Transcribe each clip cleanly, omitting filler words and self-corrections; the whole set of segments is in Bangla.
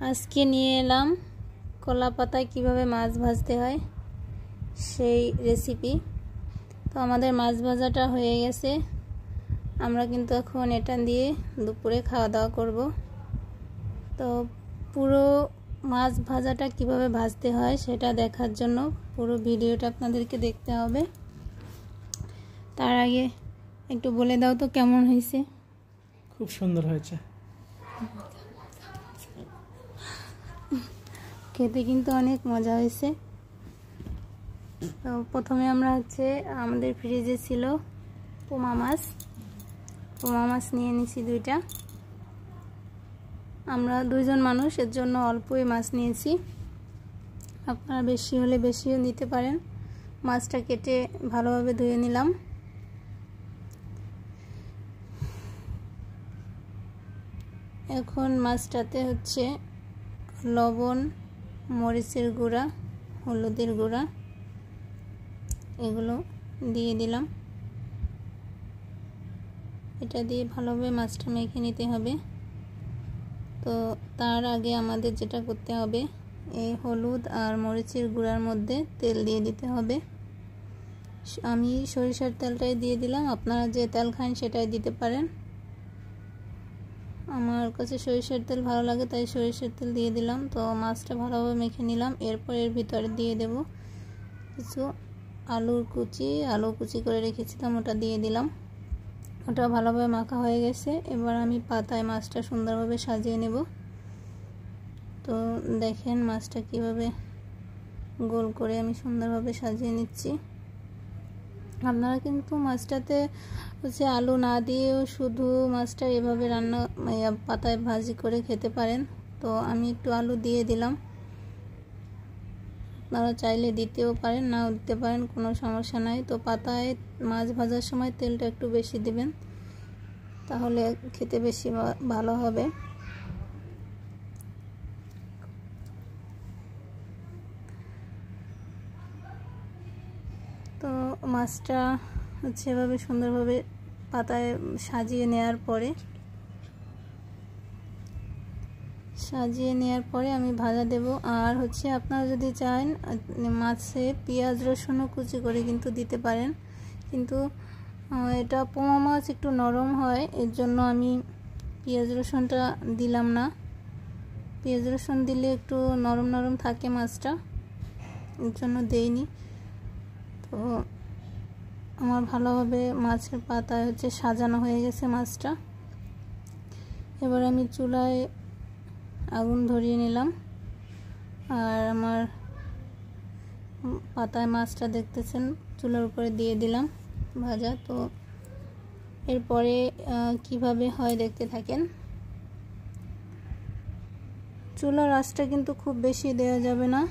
আজকে নিয়ে এলাম কলা পাতায় কিভাবে মাছ ভাজতে হয় সেই রেসিপি। তো আমাদের মাছ ভাজাটা হয়ে গেছে, আমরা কিন্তু এখন এটা দিয়ে দুপুরে খাওয়া দাওয়া করব। তো পুরো মাছ ভাজাটা কিভাবে ভাজতে হয় সেটা দেখার জন্য পুরো ভিডিওটা আপনাদেরকে দেখতে হবে। তার আগে একটু বলে দাও তো কেমন হয়েছে? খুব সুন্দর হয়েছে, খেতে কিন্তু অনেক মজা হয়েছে। তো প্রথমে আমরা আমাদের ফ্রিজে ছিল পোমা মাছ নিয়ে নিয়েছি দুইটা। আমরা দুইজন মানুষ, এর জন্য অল্পই মাছ নিয়েছি। আপনারা বেশি হলে বেশিও নিতে পারেন। মাছটা কেটে ভালোভাবে ধুয়ে নিলাম। এখন মাছটাতে লবণ, মরিচের গুঁড়া, হলুদের গুঁড়া এগুলো দিয়ে দিলাম। এটা দিয়ে ভালোভাবে মাছটা মেখে নিতে হবে। তো তার আগে আমাদের যেটা করতে হবে, এই হলুদ আর মরিচের গুঁড়ার মধ্যে তেল দিয়ে দিতে হবে। আমি সরিষার তেলটাই দিয়ে দিলাম, আপনারা যে তেল খান সেটাই দিতে পারেন। আমার কাছে সরিষার তেল ভালো লাগে তাই সরিষার তেল দিয়ে দিলাম। তো মাছটা ভালোভাবে মেখে নিলাম। এরপর এর ভিতরে দিয়ে দেব কিছু আলু কুচি করে রেখেছিলাম, ওটা দিয়ে দিলাম। ওটা ভালোভাবে মাখা হয়ে গেছে। এবার আমি পাতায় মাছটা সুন্দরভাবে সাজিয়ে নেব। তো দেখেন মাছটা কিভাবে গোল করে আমি সুন্দরভাবে সাজিয়ে নিচ্ছি। আপনারা কিন্তু মাছটাতে আলু না দিয়েও শুধু মাছটা এভাবে পাতায় ভাজি করে খেতে পারেন। তো আমি একটু আলু দিয়ে দিলাম, আপনারা চাইলে দিতেও পারেন, নাও দিতে পারেন, কোনো সমস্যা নাই। তো পাতায় মাছ ভাজার সময় তেলটা একটু বেশি দিবেন, তাহলে খেতে বেশি ভালো হবে। তো মাছটা এভাবে সুন্দরভাবে পাতায় সাজিয়ে নেওয়ার পরে আমি ভাজা দেব। আর আপনারা যদি চান মাছে পেঁয়াজ রসুনও কুচি করে কিন্তু দিতে পারেন, কিন্তু এটা পোমা মাছ একটু নরম হয়, এর জন্য আমি পেঁয়াজ রসুনটা দিলাম না। পেঁয়াজ রসুন দিলে একটু নরম থাকে মাছটা, এর জন্য দেইনি। তো আমার ভালোভাবে মাছের পাতায় সাজানো হয়ে গেছে মাছটা। এবার আমি চুলায় আগুন ধরিয়ে নিলাম, আর আমার পাতায় মাছটা দেখতেছেন চুলার উপরে দিয়ে দিলাম ভাজা। তো এরপরে কিভাবে হয় দেখতে থাকেন। চুলার আঁচটা কিন্তু খুব বেশি দেওয়া যাবে না,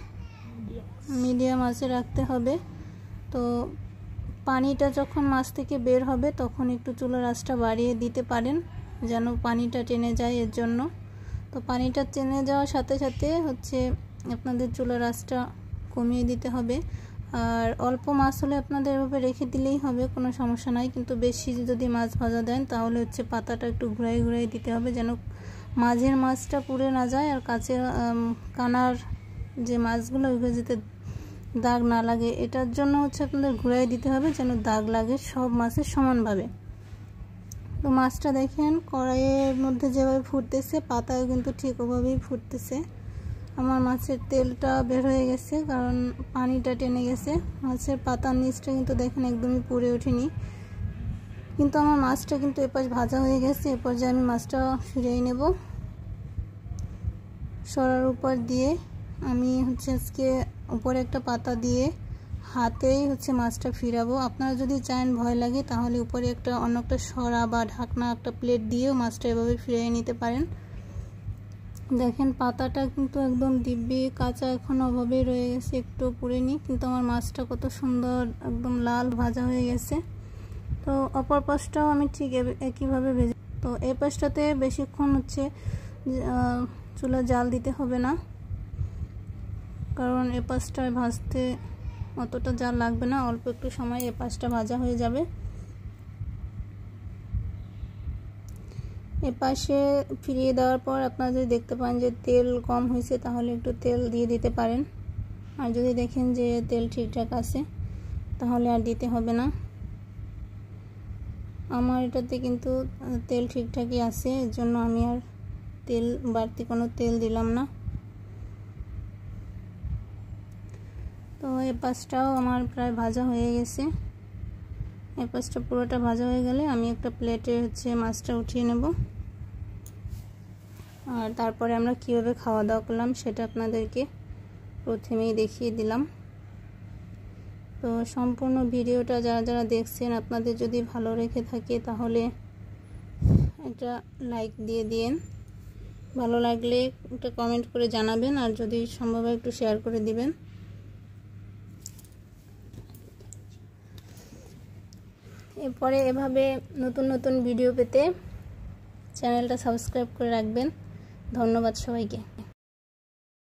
মিডিয়াম আঁচে রাখতে হবে। তো পানিটা যখন মাছ থেকে বের হবে তখন একটু চুলার আঁচটা বাড়িয়ে দিতে পারেন, যেন পানিটা টেনে যায় এর জন্য। তো পানিটা টেনে যাওয়ার সাথে সাথে আপনাদের চুলার আঁচটা কমিয়ে দিতে হবে। আর অল্প মাছ হলে আপনাদের এভাবে রেখে দিলেই হবে, কোনো সমস্যা নাই। কিন্তু বেশি যদি মাছ ভাজা দেন তাহলে পাতাটা একটু ঘুরাই দিতে হবে, যেন মাঝের মাছটা পুড়ে না যায়, আর কাছের কানার যে মাছগুলো ওইগুলো যাতে দাগ না লাগে, এটার জন্য আপনাদের ঘুরাই দিতে হবে যেন দাগ লাগে সব মাছের সমানভাবে। তো মাছটা দেখেন কড়াইয়ের মধ্যে যেভাবে ফুটতেছে, পাতায় কিন্তু ঠিক ওভাবেই ফুটতেছে। আমার মাছের তেলটা বের হয়ে গেছে, কারণ পানিটা টেনে গেছে। মাছের পাতার নিচটা কিন্তু দেখেন একদমই পুড়ে ওঠেনি। কিন্তু আমার মাছটা কিন্তু এপাশ ভাজা হয়ে গেছে। এরপর যে আমি মাছটা ফিরিয়ে নেব, সরার উপর দিয়ে আমি আজকে উপরে একটা পাতা দিয়ে হাতেই মাছটা ফিরাবো। আপনারা যদি চান ভয় লাগে তাহলে উপরে অন্য একটা সরা বা ঢাকনা একটা প্লেট দিয়েও মাছটা এভাবে ফিরিয়ে নিতে পারেন। দেখেন পাতাটা কিন্তু একদম দিব্যি কাঁচা এখনো ওভাবেই রয়ে গেছে, একটু পুড়েনি। কিন্তু আমার মাছটা কত সুন্দর একদম লাল ভাজা হয়ে গেছে। তো অপর পাশটাও আমি ঠিক একইভাবে ভেজে। তো এই পাশটাতে বেশিক্ষণ চুলা জাল দিতে হবে না, কারণ এ পাশটায় ভাজতে অতটা জাল লাগবে না, অল্প একটু সময় এ পাশটা ভাজা হয়ে যাবে। এপাশে ফিরিয়ে দেওয়ার পর আপনারা যদি দেখতে পান যে তেল কম হয়েছে তাহলে একটু তেল দিয়ে দিতে পারেন, আর যদি দেখেন যে তেল ঠিকঠাক আছে তাহলে আর দিতে হবে না। আমার এটাতে কিন্তু তেল ঠিকঠাকই আছে, এর জন্য আমি আর বাড়তি কোনো তেল দিলাম না। তো এই পাশটাও আমার প্রায় ভাজা হয়ে গেছে। এই পাশটা পুরোটা ভাজা হয়ে গেলে আমি একটা প্লেটে মাছটা উঠিয়ে নেব, আর তারপরে আমরা কীভাবে খাওয়া দাওয়া করলাম সেটা আপনাদেরকে প্রথমেই দেখিয়ে দিলাম। তো সম্পূর্ণ ভিডিওটা যারা যারা দেখছেন আপনাদের যদি ভালো লেগে থাকে তাহলে একটা লাইক দিয়ে দিন, ভালো লাগলে একটা কমেন্ট করে জানাবেন, আর যদি সম্ভব হয় একটু শেয়ার করে দিবেন। এরপরে এভাবে নতুন নতুন ভিডিও পেতে চ্যানেলটা সাবস্ক্রাইব করে রাখবেন। ধন্যবাদ সবাইকে।